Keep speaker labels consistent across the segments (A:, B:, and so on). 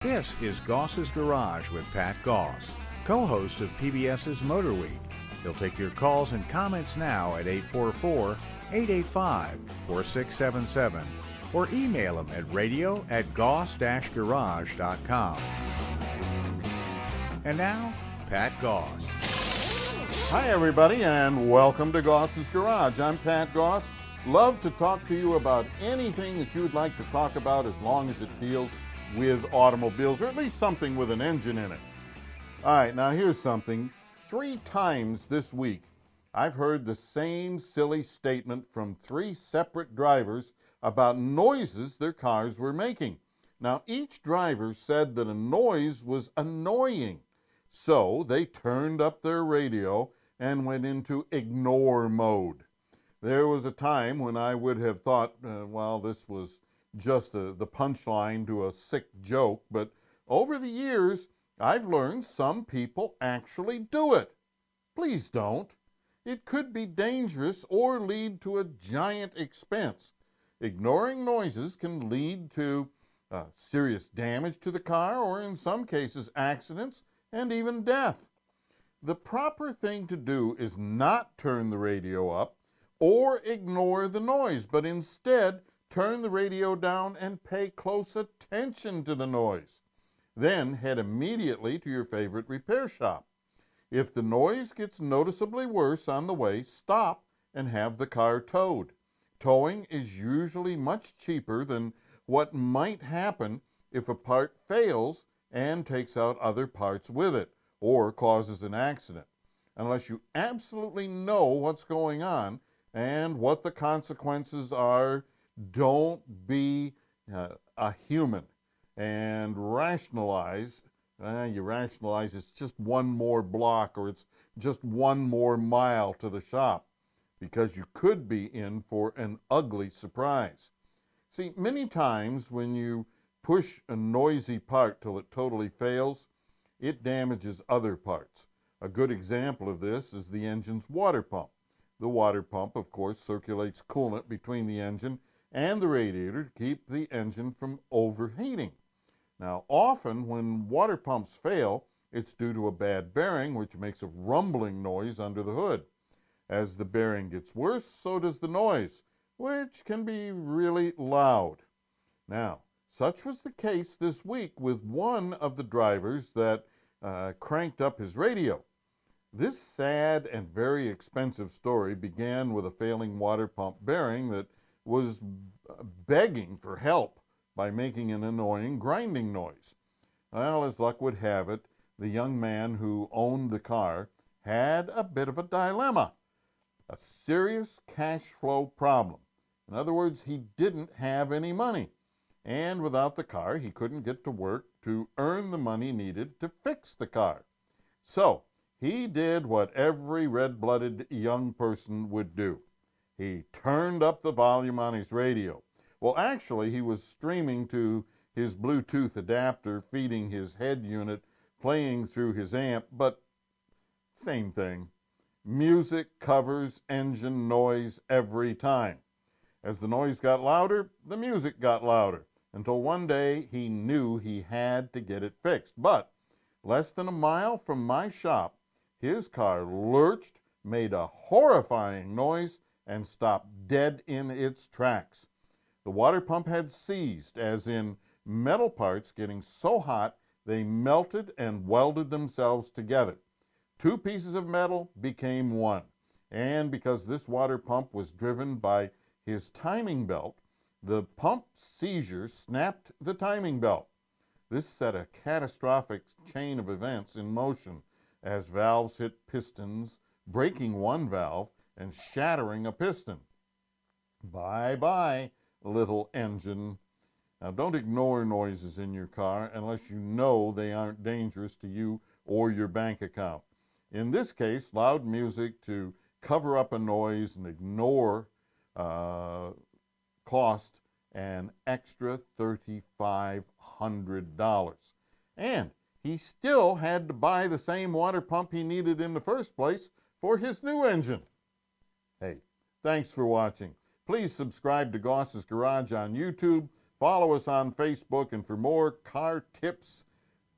A: This is Goss's Garage with Pat Goss, co-host of PBS's Motor Week. He'll take your calls and comments now at 844-885-4677 or email him at radio@goss-garage.com. And now, Pat Goss.
B: Hi everybody and welcome to Goss's Garage. I'm Pat Goss. Love to talk to you about anything that you'd like to talk about as long as it deals with automobiles, or at least something with an engine in it. All right, now here's something. 3 times this week, I've heard the same silly statement from 3 separate drivers about noises their cars were making. Now, each driver said that a noise was annoying, so they turned up their radio and went into ignore mode. There was a time when I would have thought, well, this was just the punchline to a sick joke, but over the years, I've learned some people actually do it. Please don't. It could be dangerous or lead to a giant expense. Ignoring noises can lead to serious damage to the car, or in some cases, accidents and even death. The proper thing to do is not turn the radio up or ignore the noise, but instead turn the radio down and pay close attention to the noise. Then head immediately to your favorite repair shop. If the noise gets noticeably worse on the way, stop and have the car towed. Towing is usually much cheaper than what might happen if a part fails and takes out other parts with it or causes an accident. Unless you absolutely know what's going on and what the consequences are, don't be a human and rationalize. You rationalize it's just one more block or it's just one more mile to the shop, because you could be in for an ugly surprise. See, many times when you push a noisy part till it totally fails, it damages other parts. A good example of this is the engine's water pump. The water pump, of course, circulates coolant between the engine and the radiator to keep the engine from overheating. Now, often when water pumps fail, it's due to a bad bearing, which makes a rumbling noise under the hood. As the bearing gets worse, so does the noise, which can be really loud. Now, such was the case this week with one of the drivers that cranked up his radio. This sad and very expensive story began with a failing water pump bearing that was begging for help by making an annoying grinding noise. Well, as luck would have it, the young man who owned the car had a bit of a dilemma, a serious cash flow problem. In other words, he didn't have any money, and without the car, he couldn't get to work to earn the money needed to fix the car. So he did what every red-blooded young person would do. He turned up the volume on his radio. Well, actually, he was streaming to his Bluetooth adapter, feeding his head unit, playing through his amp, but same thing. Music covers engine noise every time. As the noise got louder, the music got louder, until one day he knew he had to get it fixed. But less than a mile from my shop, his car lurched, made a horrifying noise, and stopped dead in its tracks. The water pump had seized, as in metal parts getting so hot they melted and welded themselves together. 2 pieces of metal became one. And because this water pump was driven by his timing belt, the pump seizure snapped the timing belt. This set a catastrophic chain of events in motion as valves hit pistons, breaking one valve and shattering a piston. Bye-bye, little engine. Now, don't ignore noises in your car unless you know they aren't dangerous to you or your bank account. In this case, loud music to cover up a noise and ignore cost an extra $3,500. And he still had to buy the same water pump he needed in the first place for his new engine. Hey, thanks for watching. Please subscribe to Goss's Garage on YouTube. Follow us on Facebook, and for more car tips,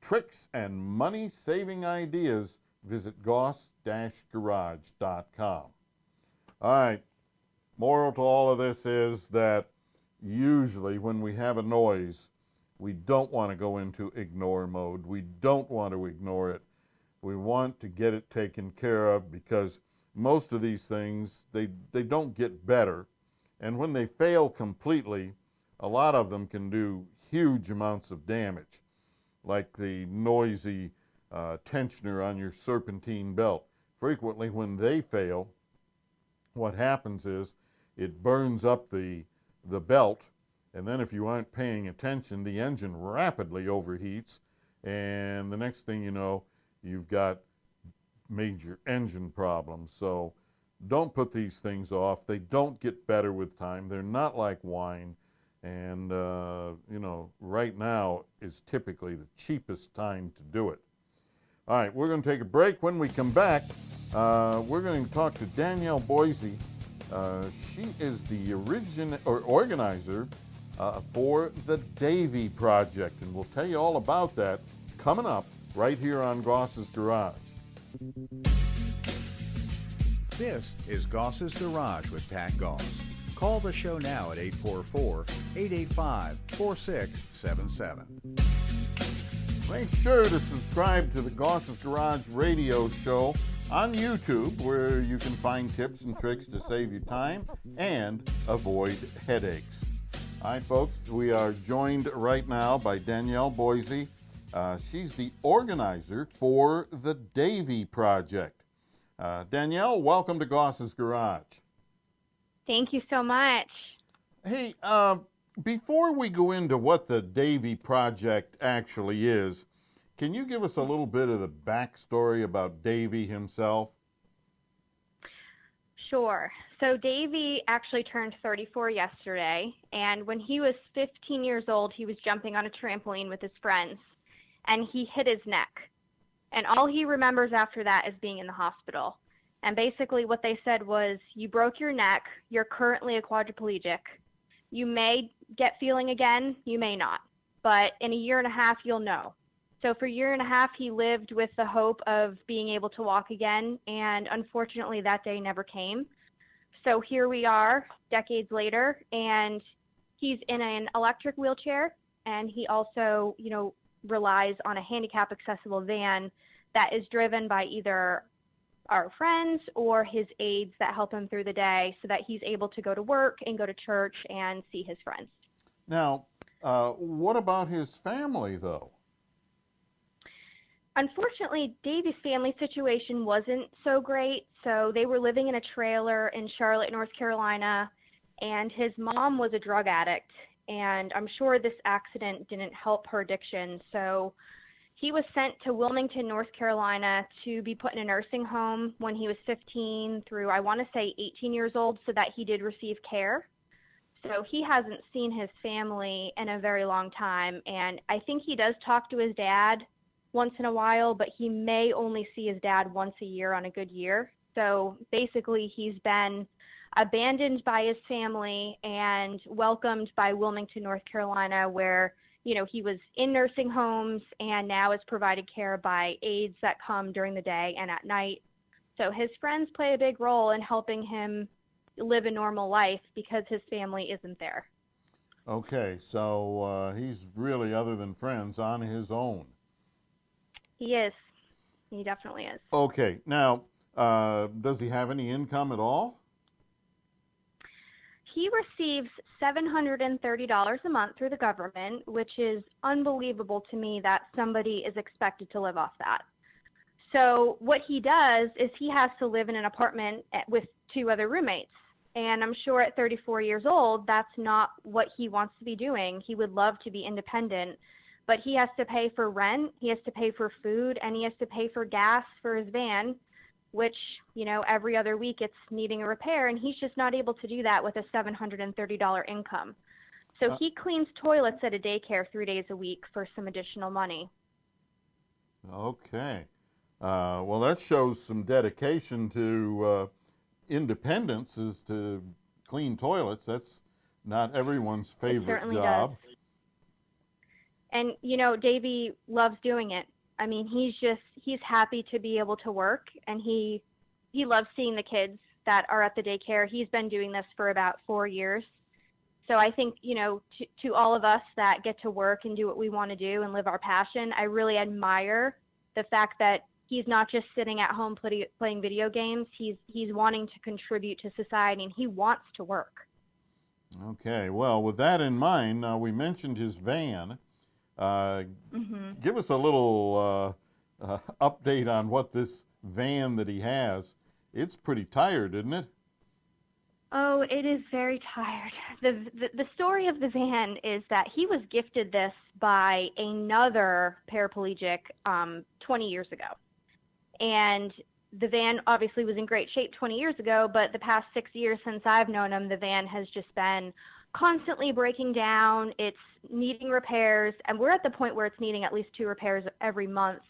B: tricks, and money-saving ideas, visit goss-garage.com. All right, moral to all of this is that usually when we have a noise, we don't want to go into ignore mode. We don't want to ignore it. We want to get it taken care of, because most of these things, they don't get better. And when they fail completely, a lot of them can do huge amounts of damage, like the noisy tensioner on your serpentine belt. Frequently when they fail, what happens is it burns up the belt, and then if you aren't paying attention, the engine rapidly overheats, and the next thing you know, you've got major engine problems. So don't put these things off. They don't get better with time. They're not like wine. And, you know, right now is typically the cheapest time to do it. All right, we're going to take a break. When we come back, we're going to talk to Danielle Boise. She is the organizer for the Davey Project, and we'll tell you all about that coming up right here on Goss's Garage.
A: This is Goss's Garage with Pat Goss. Call the show now at 844-885-4677.
B: Make sure to subscribe to the Goss's Garage radio show on YouTube, where you can find tips and tricks to save you time and avoid headaches. All right, folks, we are joined right now by Danielle Boise. She's the organizer for the Davey Project. Danielle, welcome to Goss's Garage.
C: Thank you so much.
B: Hey, before we go into what the Davey Project actually is, can you give us a little bit of the backstory about Davey himself?
C: Sure. So Davey actually turned 34 yesterday, and when he was 15 years old, he was jumping on a trampoline with his friends, and he hit his neck. And all he remembers after that is being in the hospital. And basically what they said was, you broke your neck, you're currently a quadriplegic. You may get feeling again, you may not. But in a year and a half, you'll know. So for a year and a half, he lived with the hope of being able to walk again, and unfortunately that day never came. So here we are, decades later, and he's in an electric wheelchair, and he also, you know, relies on a handicap-accessible van that is driven by either our friends or his aides that help him through the day, so that he's able to go to work and go to church and see his friends.
B: Now, what about his family, though?
C: Unfortunately, Davey's family situation wasn't so great. So they were living in a trailer in Charlotte, North Carolina, and his mom was a drug addict. And I'm sure this accident didn't help her addiction. So he was sent to Wilmington, North Carolina to be put in a nursing home when he was 15 through, I want to say, 18 years old, so that he did receive care. So he hasn't seen his family in a very long time. And I think he does talk to his dad once in a while, but he may only see his dad once a year on a good year. So basically he's been abandoned by his family and welcomed by Wilmington, North Carolina, where, you know, he was in nursing homes and now is provided care by aides that come during the day and at night. So his friends play a big role in helping him live a normal life because his family isn't there.
B: Okay, so he's really, other than friends, on his own.
C: He is. He definitely is.
B: Okay, now, does he have any income at all?
C: He receives $730 a month through the government, which is unbelievable to me that somebody is expected to live off that. So what he does is he has to live in an apartment with 2 other roommates. And I'm sure at 34 years old, that's not what he wants to be doing. He would love to be independent, but he has to pay for rent, he has to pay for food, and he has to pay for gas for his van, which, you know, every other week it's needing a repair, and he's just not able to do that with a $730 income. So he cleans toilets at a daycare 3 days a week for some additional money.
B: Okay. Well, that shows some dedication to independence, is to clean toilets. That's not everyone's favorite job.
C: And, Davey loves doing it. I mean, he's happy to be able to work, and he loves seeing the kids that are at the daycare. He's been doing this for about 4 years. So I think, to all of us that get to work and do what we want to do and live our passion, I really admire the fact that he's not just sitting at home playing video games. He's wanting to contribute to society, and he wants to work.
B: Okay, well, with that in mind, we mentioned his van. Give us a little update on what this van that he has. It's pretty tired, isn't it?
C: Oh, it is very tired. The story of the van is that he was gifted this by another paraplegic 20 years ago. And the van obviously was in great shape 20 years ago, but the past 6 years since I've known him, the van has just been constantly breaking down. It's needing repairs, and we're at the point where it's needing at least 2 repairs every month.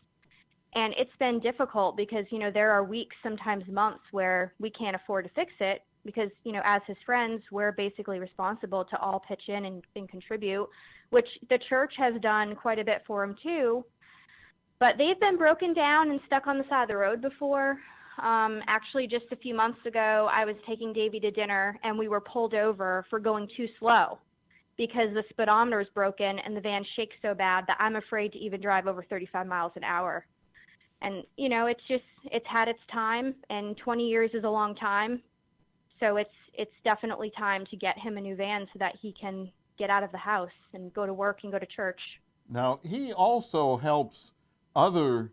C: And it's been difficult because, there are weeks, sometimes months, where we can't afford to fix it because, as his friends, we're basically responsible to all pitch in and contribute, which the church has done quite a bit for him too. But they've been broken down and stuck on the side of the road before. Actually, just a few months ago, I was taking Davey to dinner, and we were pulled over for going too slow because the speedometer is broken and the van shakes so bad that I'm afraid to even drive over 35 miles an hour. And, it's had its time, and 20 years is a long time. So it's definitely time to get him a new van so that he can get out of the house and go to work and go to church.
B: Now, he also helps other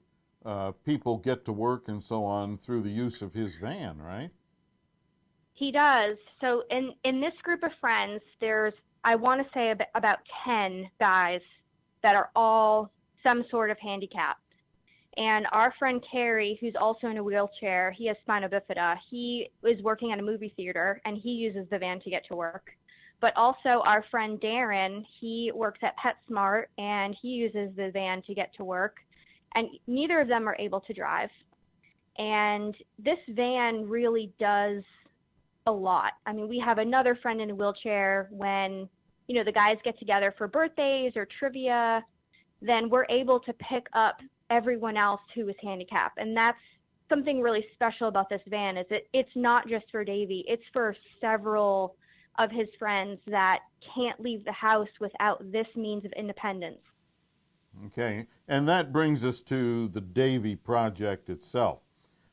B: people get to work and so on through the use of his van, right?
C: He does. So in this group of friends, there's, I want to say, about 10 guys that are all some sort of handicapped. And our friend Carrie, who's also in a wheelchair, he has spina bifida. He is working at a movie theater, and he uses the van to get to work. But also our friend Darren, he works at PetSmart, and he uses the van to get to work. And neither of them are able to drive. And this van really does a lot. I mean, we have another friend in a wheelchair. When, the guys get together for birthdays or trivia, then we're able to pick up everyone else who is handicapped. And that's something really special about this van, is it's not just for Davey. It's for several of his friends that can't leave the house without this means of independence.
B: Okay, and that brings us to the Davey Project itself.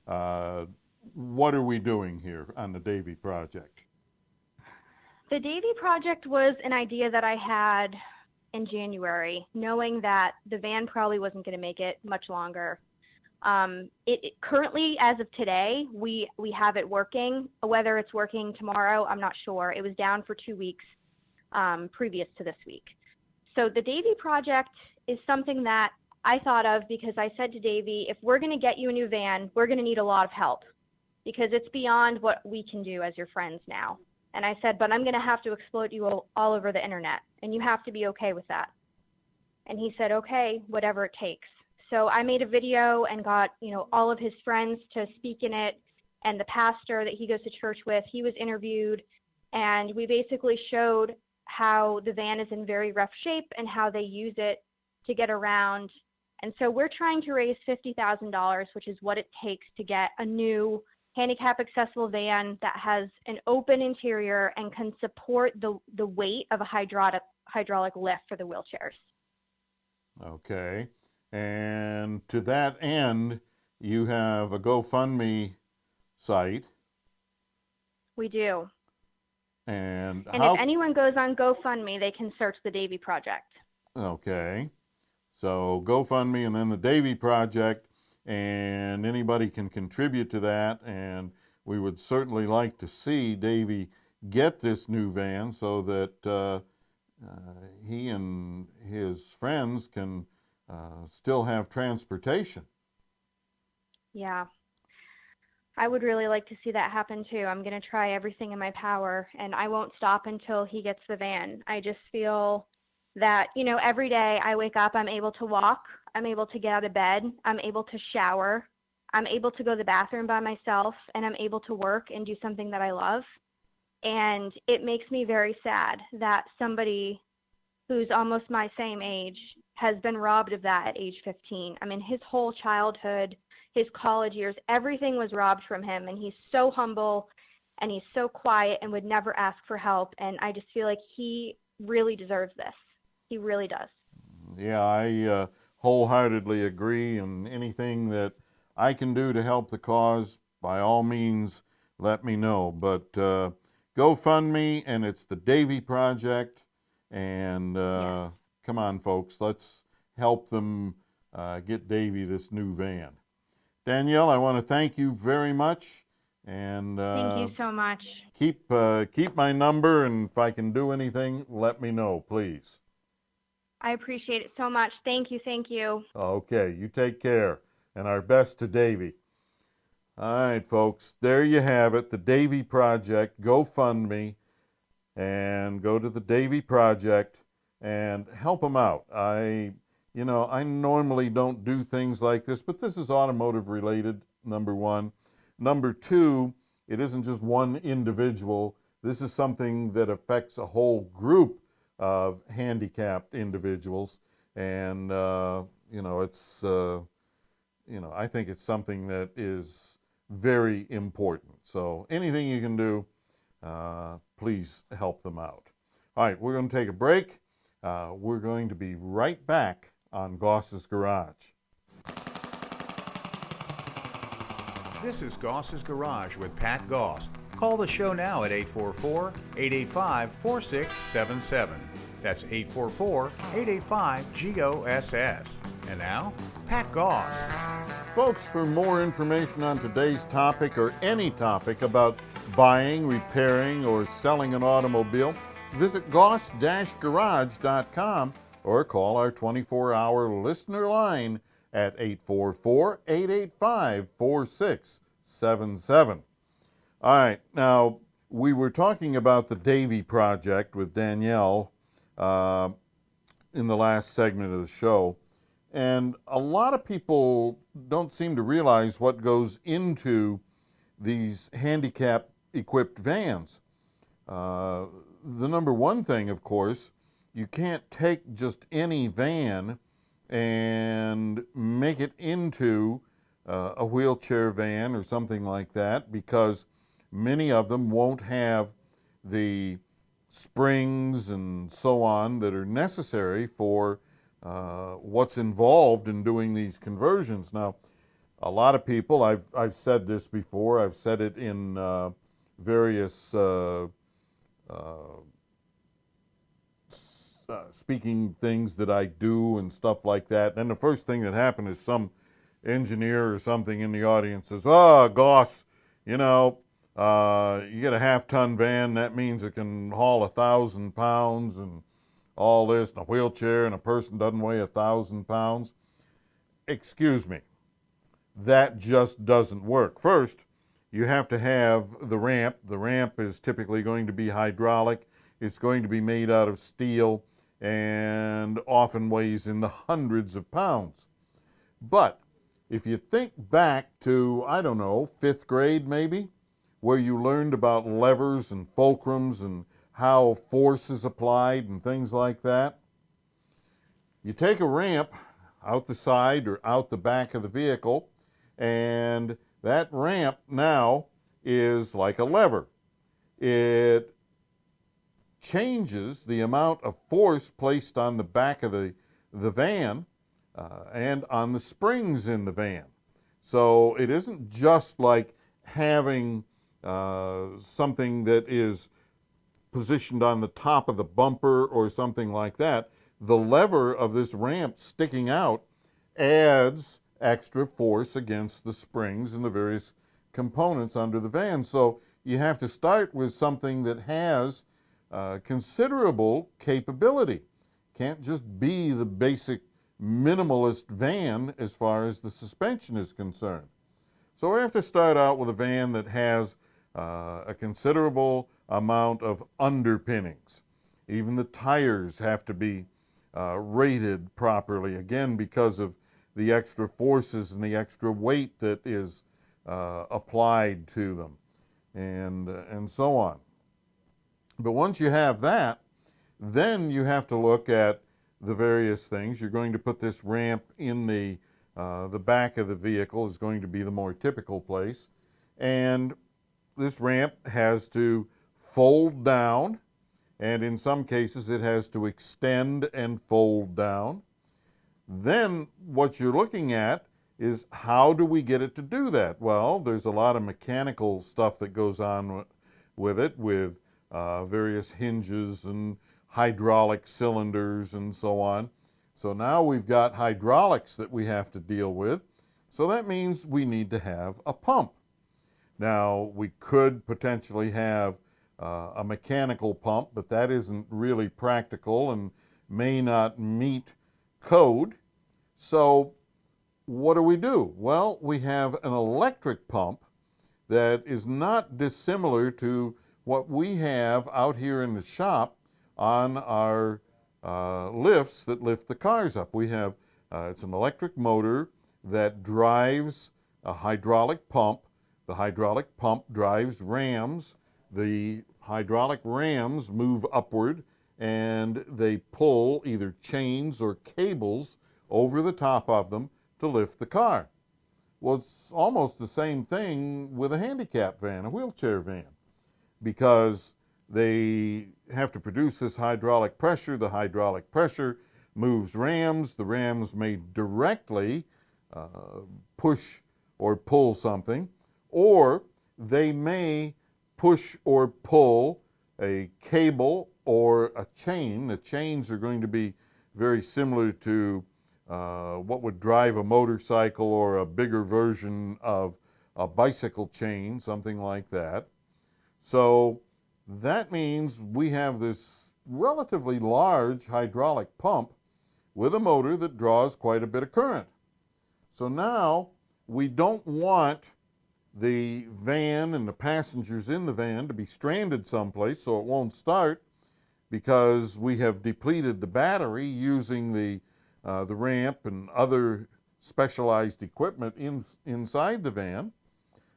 B: What are we doing here on the Davey Project?
C: The Davey Project was an idea that I had in January, knowing that the van probably wasn't going to make it much longer. It currently, as of today, we have it working. Whether it's working tomorrow, I'm not sure. It was down for 2 weeks previous to this week. So the Davey Project is something that I thought of because I said to Davey, if we're going to get you a new van, we're going to need a lot of help because it's beyond what we can do as your friends now. And I said, but I'm going to have to exploit you all over the internet, and you have to be okay with that. And he said, okay, whatever it takes. So I made a video and got, all of his friends to speak in it, and the pastor that he goes to church with, he was interviewed, and we basically showed how the van is in very rough shape and how they use it to get around. And so we're trying to raise $50,000, which is what it takes to get a new handicap accessible van that has an open interior and can support the weight of a hydraulic lift for the wheelchairs.
B: Okay. And to that end, you have a GoFundMe site.
C: We do.
B: And
C: if anyone goes on GoFundMe, they can search the Davey Project.
B: Okay. So GoFundMe and then the Davey Project, and anybody can contribute to that. And we would certainly like to see Davey get this new van so that he and his friends can still have transportation.
C: Yeah. I would really like to see that happen too. I'm going to try everything in my power, and I won't stop until he gets the van. I just feel that, every day I wake up, I'm able to walk, I'm able to get out of bed, I'm able to shower, I'm able to go to the bathroom by myself, and I'm able to work and do something that I love. And it makes me very sad that somebody who's almost my same age has been robbed of that at age 15. I mean, his whole childhood, his college years, everything was robbed from him, and he's so humble and he's so quiet and would never ask for help, and I just feel like he really deserves this. He really does.
B: Yeah, I wholeheartedly agree, and anything that I can do to help the cause, by all means, let me know. But GoFundMe, and it's the Davey Project, and
C: Yes.
B: come on, folks, let's help them get Davey this new van. Danielle, I want to thank you very much, and
C: Thank you so much.
B: keep my number, and if I can do anything, let me know, please.
C: I appreciate it so much. Thank you, thank you.
B: Okay, you take care, and our best to Davey. All right, folks, there you have it, the Davey Project. GoFundMe, and go to the Davey Project and help them out. I normally don't do things like this, but this is automotive related, number one. Number two, it isn't just one individual. This is something that affects a whole group of handicapped individuals, and it's I think it's something that is very important. So anything you can do, please help them out. All right, we're going to take a break. We're going to be right back on Goss's Garage.
A: This is Goss's Garage with Pat Goss. Call the show now at 844-885-4677. That's 844-885-GOSS. And now, Pat Goss.
B: Folks, for more information on today's topic or any topic about buying, repairing, or selling an automobile, visit goss-garage.com or call our 24-hour listener line at 844-885-4677. All right, now we were talking about the Davey Project with Danielle in the last segment of the show, and a lot of people don't seem to realize what goes into these handicap-equipped vans. The number one thing, of course, you can't take just any van and make it into a wheelchair van or something like that, because many of them won't have the springs and so on that are necessary for what's involved in doing these conversions. Now, a lot of people, I've said this before, I've said it in various speaking things that I do and stuff like that. And the first thing that happened is some engineer or something in the audience says, "Oh, Goss, you get a half-ton van, that means it can haul 1,000 pounds and all this, and a wheelchair, and a person doesn't weigh 1,000 pounds. Excuse me, that just doesn't work. First, you have to have the ramp. The ramp is typically going to be hydraulic. It's going to be made out of steel and often weighs in the hundreds of pounds. But if you think back to, I don't know, 5th grade maybe, where you learned about levers and fulcrums and how force is applied and things like that, you take a ramp out the side or out the back of the vehicle, and that ramp now is like a lever. It changes the amount of force placed on the back of the van and on the springs in the van. So it isn't just like having something that is positioned on the top of the bumper or something like that. The lever of this ramp sticking out adds extra force against the springs and the various components under the van. So you have to start with something that has considerable capability. Can't just be the basic minimalist van as far as the suspension is concerned. So we have to start out with a van that has a considerable amount of underpinnings. Even the tires have to be rated properly, again, because of the extra forces and the extra weight that is applied to them, and so on. But once you have that, then you have to look at the various things. You're going to put this ramp in the back of the vehicle is going to be the more typical place. And this ramp has to fold down, and in some cases it has to extend and fold down. Then what you're looking at is, how do we get it to do that? Well, there's a lot of mechanical stuff that goes on with it, with various hinges and hydraulic cylinders and so on. So now we've got hydraulics that we have to deal with. So that means we need to have a pump. Now, we could potentially have a mechanical pump, but that isn't really practical and may not meet code. So what do? Well, we have an electric pump that is not dissimilar to what we have out here in the shop on our lifts that lift the cars up. We have, it's an electric motor that drives a hydraulic pump. The hydraulic pump drives rams. The hydraulic rams move upward and they pull either chains or cables over the top of them to lift the car. Well, it's almost the same thing with a handicap van, a wheelchair van, because they have to produce this hydraulic pressure. The hydraulic pressure moves rams. The rams may directly push or pull something, or they may push or pull a cable or a chain. The chains are going to be very similar to what would drive a motorcycle, or a bigger version of a bicycle chain, something like that. So that means we have this relatively large hydraulic pump with a motor that draws quite a bit of current. So now we don't want the van and the passengers in the van to be stranded someplace so it won't start, because we have depleted the battery using the ramp and other specialized equipment inside the van.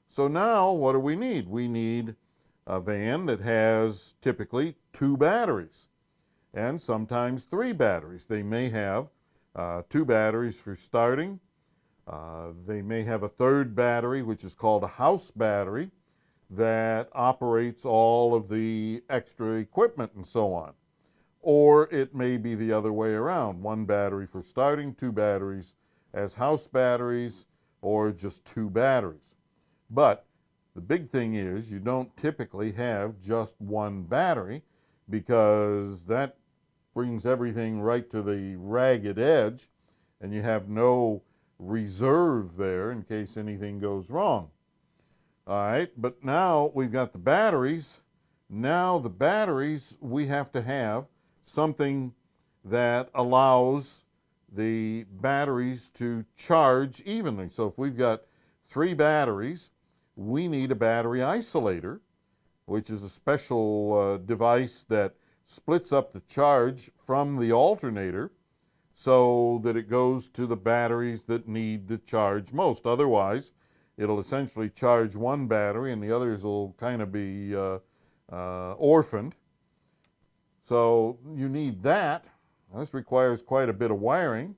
B: So now what do we need? We need a van that has typically 2 batteries and sometimes 3 batteries. They may have 2 batteries for starting. They may have a 3rd battery, which is called a house battery, that operates all of the extra equipment and so on. Or it may be the other way around, 1 battery for starting, 2 batteries as house batteries, or just 2 batteries. But the big thing is, you don't typically have just 1 battery, because that brings everything right to the ragged edge, and you have no reserve there in case anything goes wrong. All right, but now we've got the batteries. Now the batteries, we have to have something that allows the batteries to charge evenly. So if we've got 3 batteries, we need a battery isolator, which is a special device that splits up the charge from the alternator so that it goes to the batteries that need the charge most. Otherwise, it'll essentially charge 1 battery and the others will kind of be orphaned. So you need that. This requires quite a bit of wiring.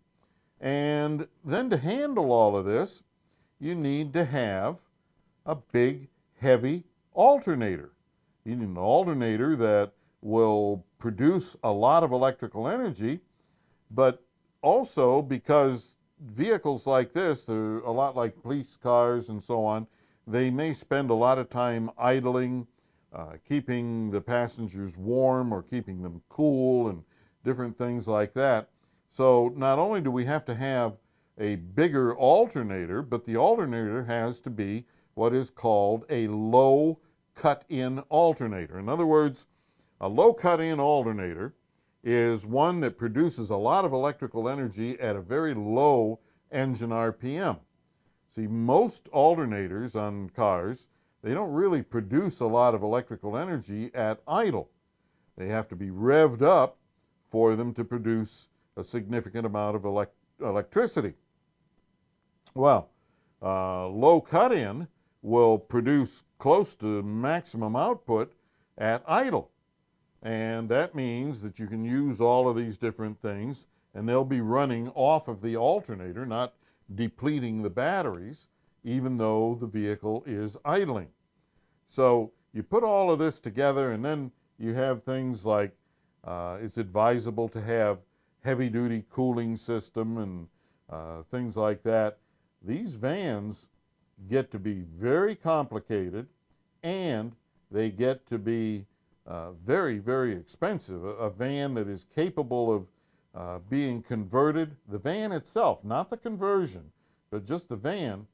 B: And then to handle all of this, you need to have a big, heavy alternator. You need an alternator that will produce a lot of electrical energy, but also, because vehicles like this, they're a lot like police cars and so on, they may spend a lot of time idling, keeping the passengers warm or keeping them cool and different things like that. So not only do we have to have a bigger alternator, but the alternator has to be what is called a low cut-in alternator. In other words, a low cut-in alternator is one that produces a lot of electrical energy at a very low engine RPM. See, most alternators on cars, they don't really produce a lot of electrical energy at idle. They have to be revved up for them to produce a significant amount of electricity. Well, low cut-in will produce close to maximum output at idle. And that means that you can use all of these different things and they'll be running off of the alternator, not depleting the batteries, even though the vehicle is idling. So you put all of this together, and then you have things like it's advisable to have heavy-duty cooling system and things like that. These vans get to be very complicated, and they get to be very, very expensive. A van that is capable of being converted, the van itself, not the conversion, but just the van,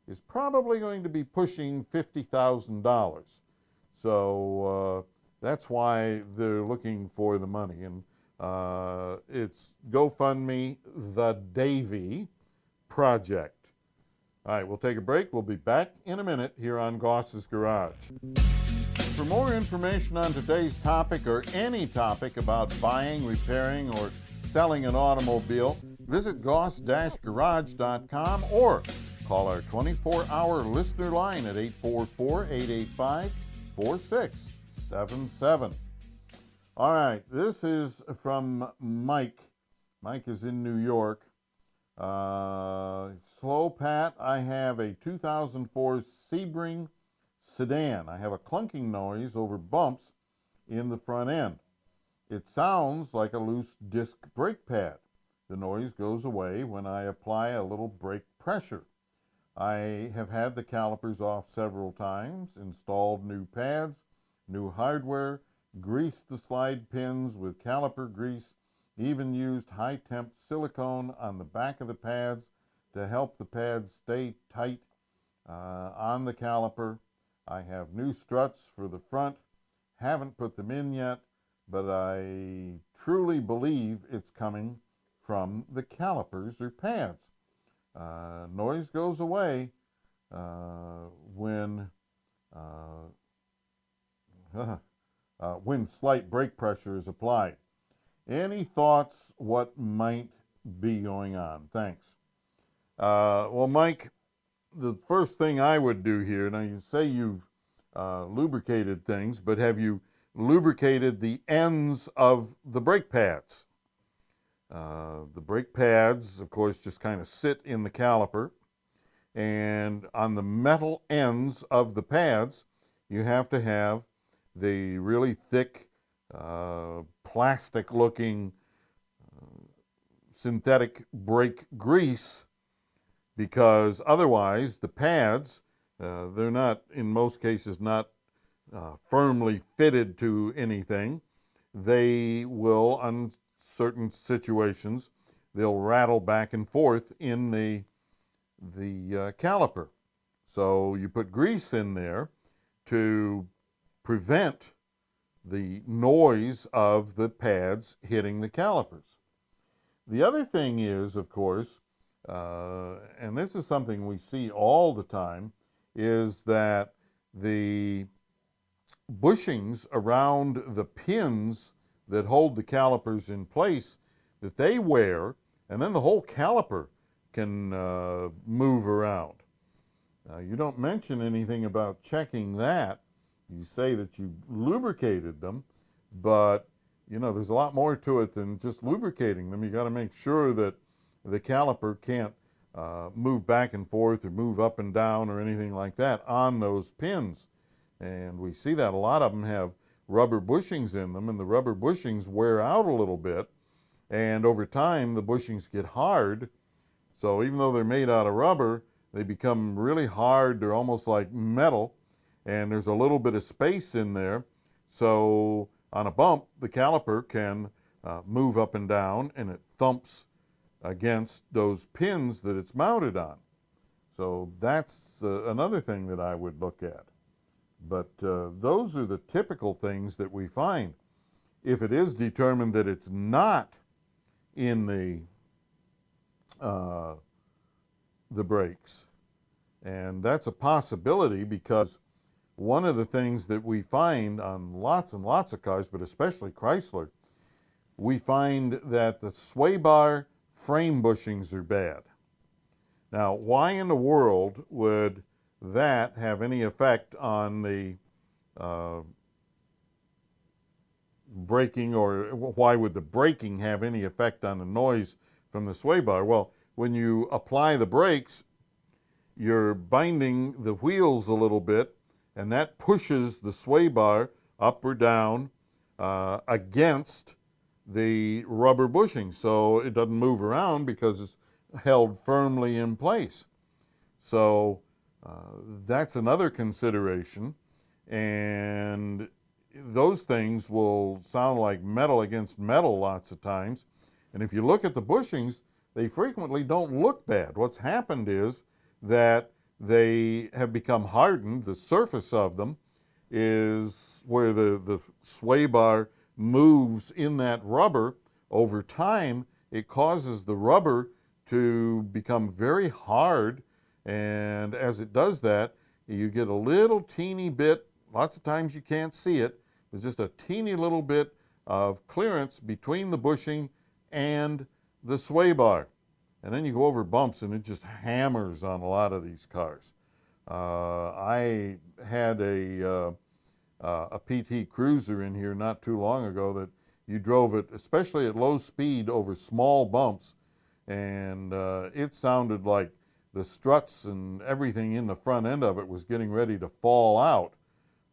B: is probably going to be pushing $50,000. So that's why they're looking for the money. And it's GoFundMe, the Davey Project. All right, we'll take a break. We'll be back in a minute here on Goss's Garage. For more information on today's topic or any topic about buying, repairing, or selling an automobile, visit goss-garage.com or call our 24-hour listener line at 844-885-4677. All right, this is from Mike. Mike is in New York. Slow Pat, I have a 2004 Sebring sedan. I have a clunking noise over bumps in the front end. It sounds like a loose disc brake pad. The noise goes away when I apply a little brake pressure. I have had the calipers off several times, installed new pads, new hardware, greased the slide pins with caliper grease, even used high-temp silicone on the back of the pads to help the pads stay tight on the caliper. I have new struts for the front, haven't put them in yet, but I truly believe it's coming from the calipers or pads. Noise goes away when slight brake pressure is applied. Any thoughts what might be going on? Thanks. Well, Mike, the first thing I would do here, now you say you've lubricated things, but have you lubricated the ends of the brake pads? The brake pads, of course, just kind of sit in the caliper, and on the metal ends of the pads, you have to have the really thick, plastic-looking synthetic brake grease, because otherwise the pads, they're not, in most cases, not firmly fitted to anything. They will, on certain situations, they'll rattle back and forth in the caliper. So you put grease in there to prevent the noise of the pads hitting the calipers. The other thing is, of course, and this is something we see all the time, is that the bushings around the pins that hold the calipers in place, that they wear, and then the whole caliper can move around. You don't mention anything about checking that. You say that you lubricated them, but you know, there's a lot more to it than just lubricating them. You got to make sure that the caliper can't move back and forth or move up and down or anything like that on those pins. And we see that a lot of them have rubber bushings in them, and the rubber bushings wear out a little bit, and over time the bushings get hard. So even though they're made out of rubber, they become really hard. They're almost like metal, and there's a little bit of space in there. So on a bump, the caliper can move up and down, and it thumps against those pins that it's mounted on. So that's another thing that I would look at. But those are the typical things that we find. If it is determined that it's not in the brakes, and that's a possibility, because one of the things that we find on lots and lots of cars, but especially Chrysler, we find that the sway bar frame bushings are bad. Now, why in the world would that have any effect on the braking, or why would the braking have any effect on the noise from the sway bar? Well, when you apply the brakes, you're binding the wheels a little bit, and that pushes the sway bar up or down against the rubber bushing, so it doesn't move around because it's held firmly in place. So that's another consideration, and those things will sound like metal against metal lots of times. And if you look at the bushings, they frequently don't look bad. What's happened is that they have become hardened. The surface of them is where the sway bar moves in that rubber. Over time, it causes the rubber to become very hard, and as it does that, you get a little teeny bit, lots of times you can't see it, there's just a teeny little bit of clearance between the bushing and the sway bar. And then you go over bumps and it just hammers on a lot of these cars. I had a PT Cruiser in here not too long ago that you drove it, especially at low speed, over small bumps, and it sounded like the struts and everything in the front end of it was getting ready to fall out.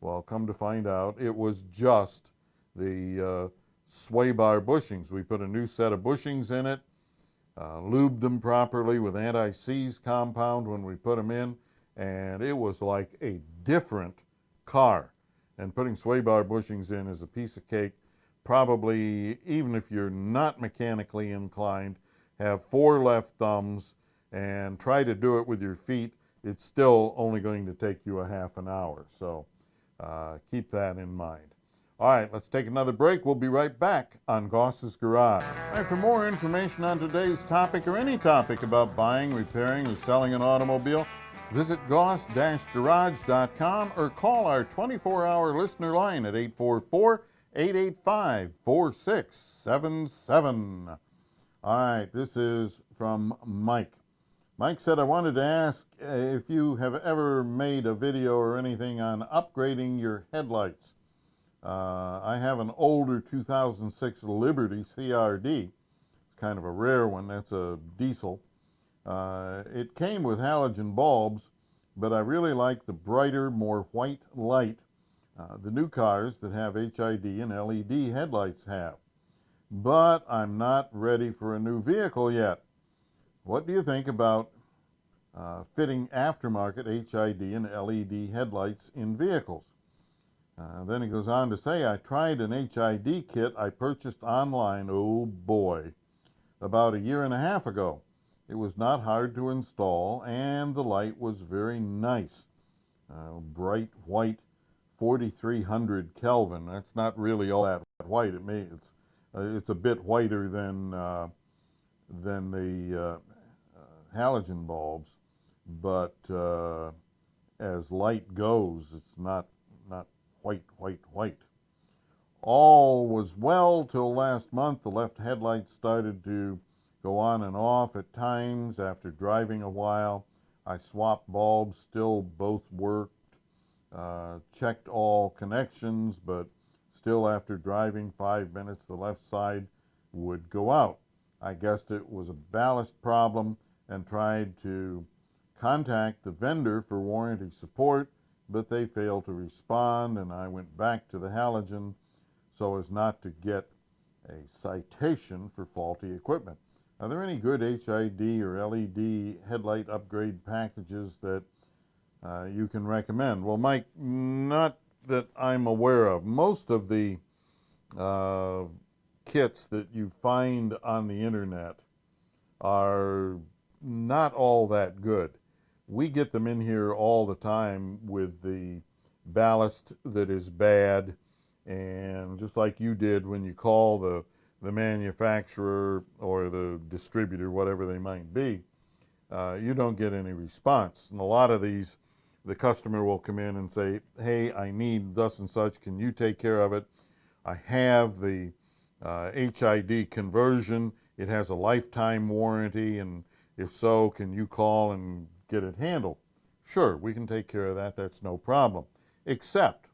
B: Well, come to find out, it was just the sway bar bushings. We put a new set of bushings in it, lubed them properly with anti-seize compound when we put them in, and it was like a different car. And putting sway bar bushings in is a piece of cake. Probably, even if you're not mechanically inclined, have 4 left thumbs and try to do it with your feet, it's still only going to take you a half an hour. So keep that in mind. All right, let's take another break. We'll be right back on Goss's Garage. All right, for more information on today's topic or any topic about buying, repairing, or selling an automobile, visit goss-garage.com or call our 24-hour listener line at 844-885-4677. All right, this is from Mike. Mike said, I wanted to ask if you have ever made a video or anything on upgrading your headlights. I have an older 2006 Liberty CRD. It's kind of a rare one. That's a diesel. It came with halogen bulbs, but I really like the brighter, more white light the new cars that have HID and LED headlights have. But I'm not ready for a new vehicle yet. What do you think about fitting aftermarket HID and LED headlights in vehicles? Then he goes on to say, I tried an HID kit I purchased online, oh boy, about 1.5 years ago. It was not hard to install, and the light was very nice. Bright white, 4300 Kelvin. That's not really all that white. It's a bit whiter than the halogen bulbs, but as light goes, it's not white. All was well till last month. The left headlight started to go on and off at times after driving a while. I swapped bulbs, still both worked. Checked all connections, but still after driving 5 minutes, the left side would go out. I guessed it was a ballast problem and tried to contact the vendor for warranty support, but they failed to respond, and I went back to the halogen so as not to get a citation for faulty equipment. Are there any good HID or LED headlight upgrade packages that you can recommend? Well, Mike, not that I'm aware of. Most of the kits that you find on the internet are not all that good. We get them in here all the time with the ballast that is bad, and just like you did when you call the manufacturer or the distributor, whatever they might be, you don't get any response. And a lot of these, the customer will come in and say, hey, I need thus and such, can you take care of it? I have the HID conversion, it has a lifetime warranty, and if so, can you call and get it handled? Sure, we can take care of that, that's no problem. Except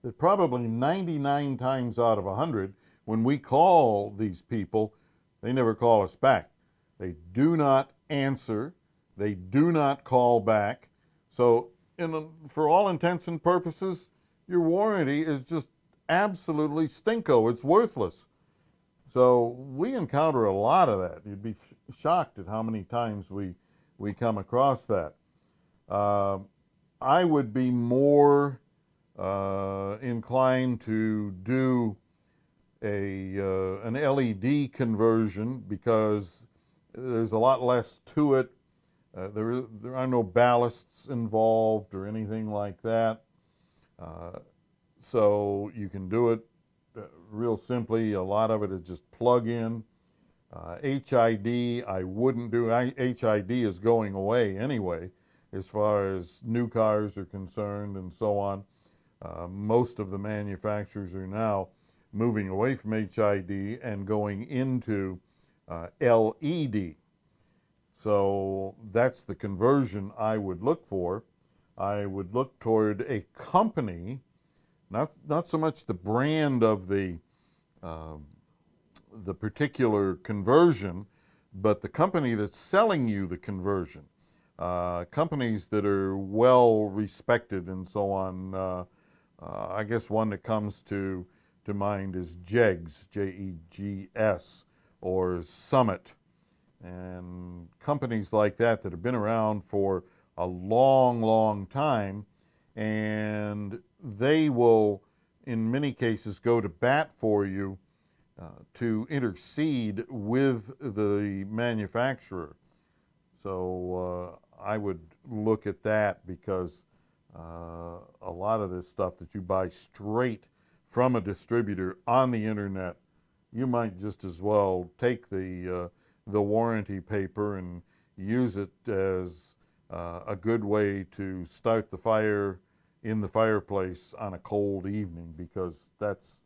B: that probably 99 times out of 100, when we call these people, they never call us back. They do not answer. They do not call back. So for all intents and purposes, your warranty is just absolutely stinko. It's worthless. So we encounter a lot of that. You'd be shocked at how many times we come across that. I would be more inclined to do an LED conversion because there's a lot less to it. There are no ballasts involved or anything like that. So you can do it real simply. A lot of it is just plug in. HID, I wouldn't do. HID is going away anyway, as far as new cars are concerned and so on. Most of the manufacturers are now moving away from HID and going into LED. So that's the conversion I would look for. I would look toward a company, not so much the brand of the particular conversion, but the company that's selling you the conversion. Companies that are well respected and so on. I guess one that comes to mind is JEGS, Jegs, or Summit, and companies like that that have been around for a long, long time, and they will, in many cases, go to bat for you to intercede with the manufacturer. So I would look at that because a lot of this stuff that you buy straight from a distributor on the internet, you might just as well take the warranty paper and use it as a good way to start the fire in the fireplace on a cold evening, because that's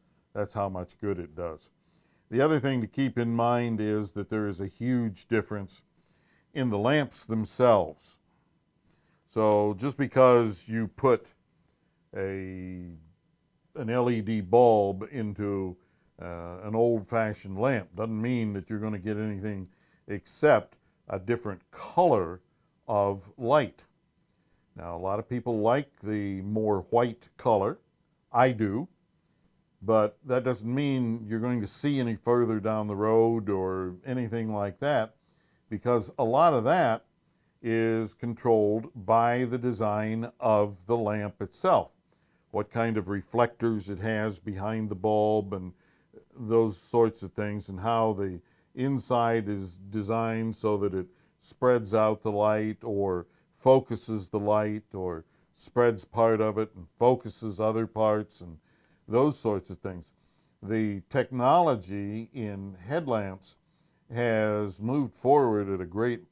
B: how much good it does. The other thing to keep in mind is that there is a huge difference in the lamps themselves. So just because you put an LED bulb into an old-fashioned lamp doesn't mean that you're going to get anything except a different color of light. Now, a lot of people like the more white color. I do. But that doesn't mean you're going to see any further down the road or anything like that, because a lot of that is controlled by the design of the lamp itself. What kind of reflectors it has behind the bulb and those sorts of things, and how the inside is designed so that it spreads out the light or focuses the light, or spreads part of it and focuses other parts, and those sorts of things. The technology in headlamps has moved forward at a great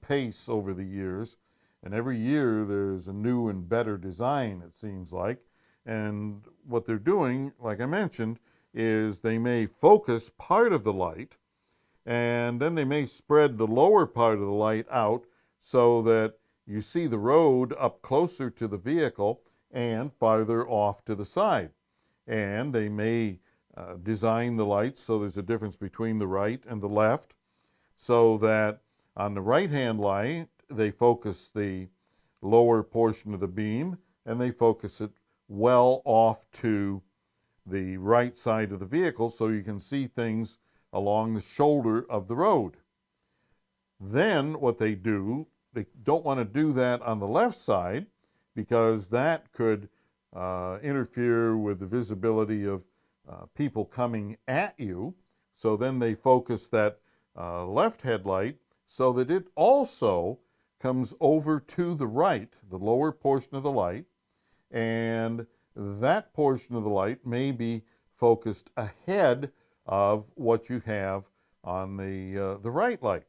B: pace over the years, and every year there's a new and better design, it seems like. And what they're doing, like I mentioned, is they may focus part of the light, and then they may spread the lower part of the light out so that you see the road up closer to the vehicle and farther off to the side. And they may design the lights so there's a difference between the right and the left, so that on the right-hand light, they focus the lower portion of the beam, and they focus it well off to the right side of the vehicle so you can see things along the shoulder of the road. Then what they do, they don't want to do that on the left side, because that could interfere with the visibility of people coming at you. So then they focus that left headlight so that it also comes over to the right, the lower portion of the light, and that portion of the light may be focused ahead of what you have on the right light.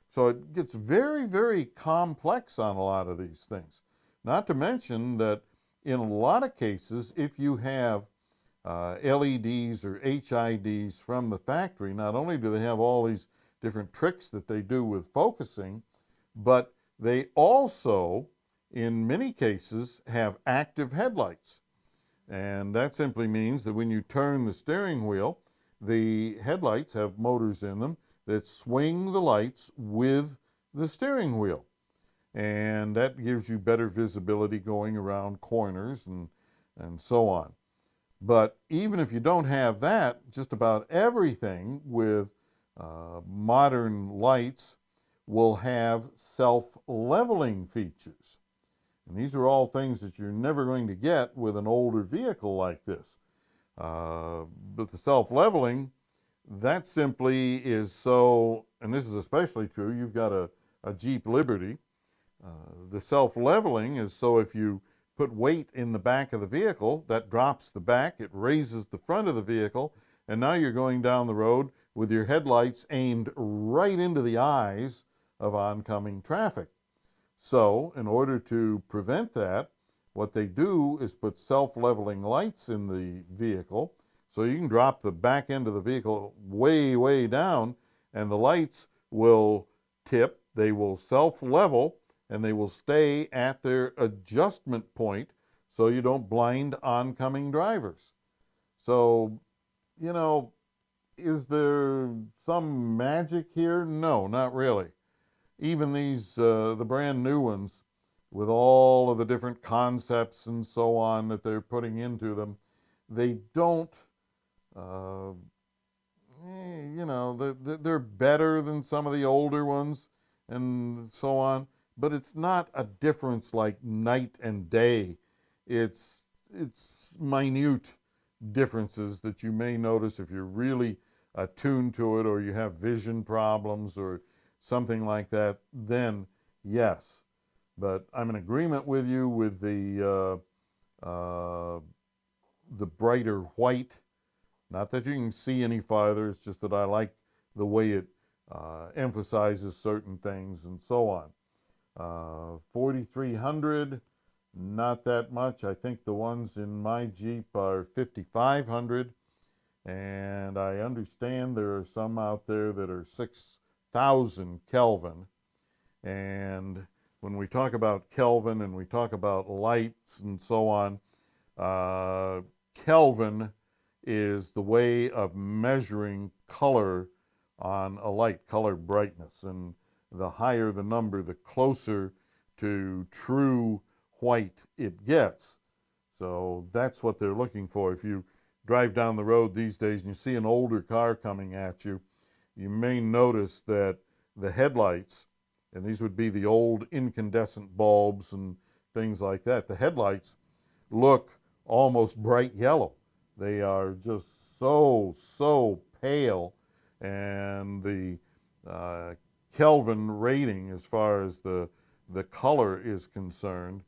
B: So it gets very, very complex on a lot of these things. Not to mention that in a lot of cases, if you have LEDs or HIDs from the factory, not only do they have all these different tricks that they do with focusing, but they also, in many cases, have active headlights. And that simply means that when you turn the steering wheel, the headlights have motors in them that swing the lights with the steering wheel. And that gives you better visibility going around corners and so on. But even if you don't have that, just about everything with modern lights will have self-leveling features. And these are all things that you're never going to get with an older vehicle like this. But the self-leveling, that simply is so, and this is especially true, you've got a Jeep Liberty. The self-leveling is so if you put weight in the back of the vehicle, that drops the back, it raises the front of the vehicle, and now you're going down the road with your headlights aimed right into the eyes of oncoming traffic. So, in order to prevent that, what they do is put self-leveling lights in the vehicle, so you can drop the back end of the vehicle way, way down, and the lights will tip, they will self-level, and they will stay at their adjustment point so you don't blind oncoming drivers. So, you know, is there some magic here? No, not really. Even these, the brand new ones, with all of the different concepts and so on that they're putting into them, they don't, you know, they're better than some of the older ones and so on. But it's not a difference like night and day. It's minute differences that you may notice if you're really attuned to it, or you have vision problems or something like that, then yes. But I'm in agreement with you with the brighter white. Not that you can see any farther, it's just that I like the way it emphasizes certain things and so on. 4,300, not that much. I think the ones in my Jeep are 5,500, and I understand there are some out there that are 6,000 Kelvin. And when we talk about Kelvin and we talk about lights and so on, Kelvin is the way of measuring color on a light, color brightness. And the higher the number, the closer to true white it gets. So that's what they're looking for. If you drive down the road these days and you see an older car coming at you, you may notice that the headlights, and these would be the old incandescent bulbs and things like that, the headlights look almost bright yellow. They are just so pale, and the Kelvin rating as far as the color is concerned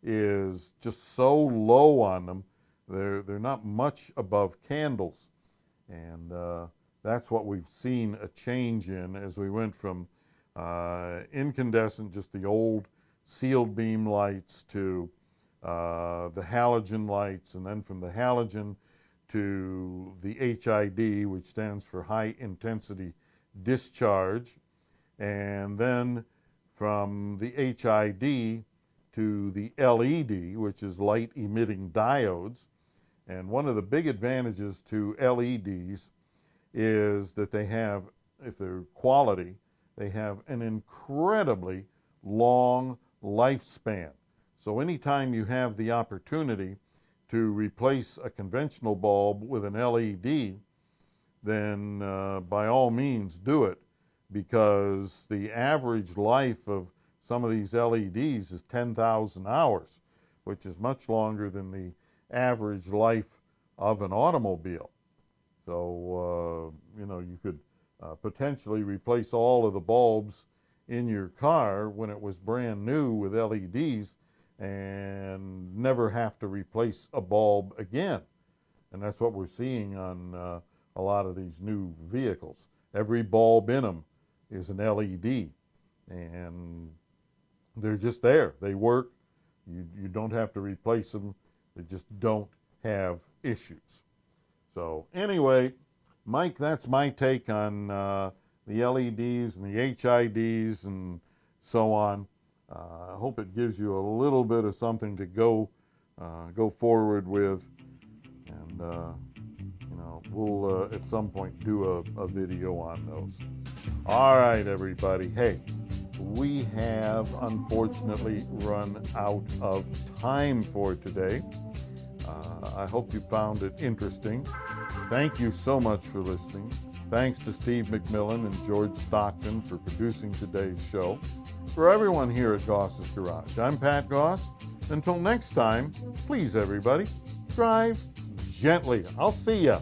B: is just so low on them. They're not much above candles, and that's what we've seen a change in as we went from incandescent, just the old sealed beam lights, to the halogen lights, and then from the halogen to the HID, which stands for high intensity discharge, and then from the HID to the LED, which is light emitting diodes. And one of the big advantages to LEDs is that they have, if they're quality, they have an incredibly long lifespan. So anytime you have the opportunity to replace a conventional bulb with an LED, then by all means do it, because the average life of some of these LEDs is 10,000 hours, which is much longer than the average life of an automobile. So, you know, you could potentially replace all of the bulbs in your car when it was brand new with LEDs and never have to replace a bulb again. And that's what we're seeing on a lot of these new vehicles. Every bulb in them is an LED, and they're just there. They work. You don't have to replace them. They just don't have issues. So anyway, Mike, that's my take on the LEDs and the HIDs and so on. I hope it gives you a little bit of something to go go forward with, and we'll at some point do a video on those. All right, everybody. Hey, we have unfortunately run out of time for today. I hope you found it interesting. Thank you so much for listening. Thanks to Steve McMillan and George Stockton for producing today's show. For everyone here at Goss's Garage, I'm Pat Goss. Until next time, please, everybody, drive gently. I'll see ya.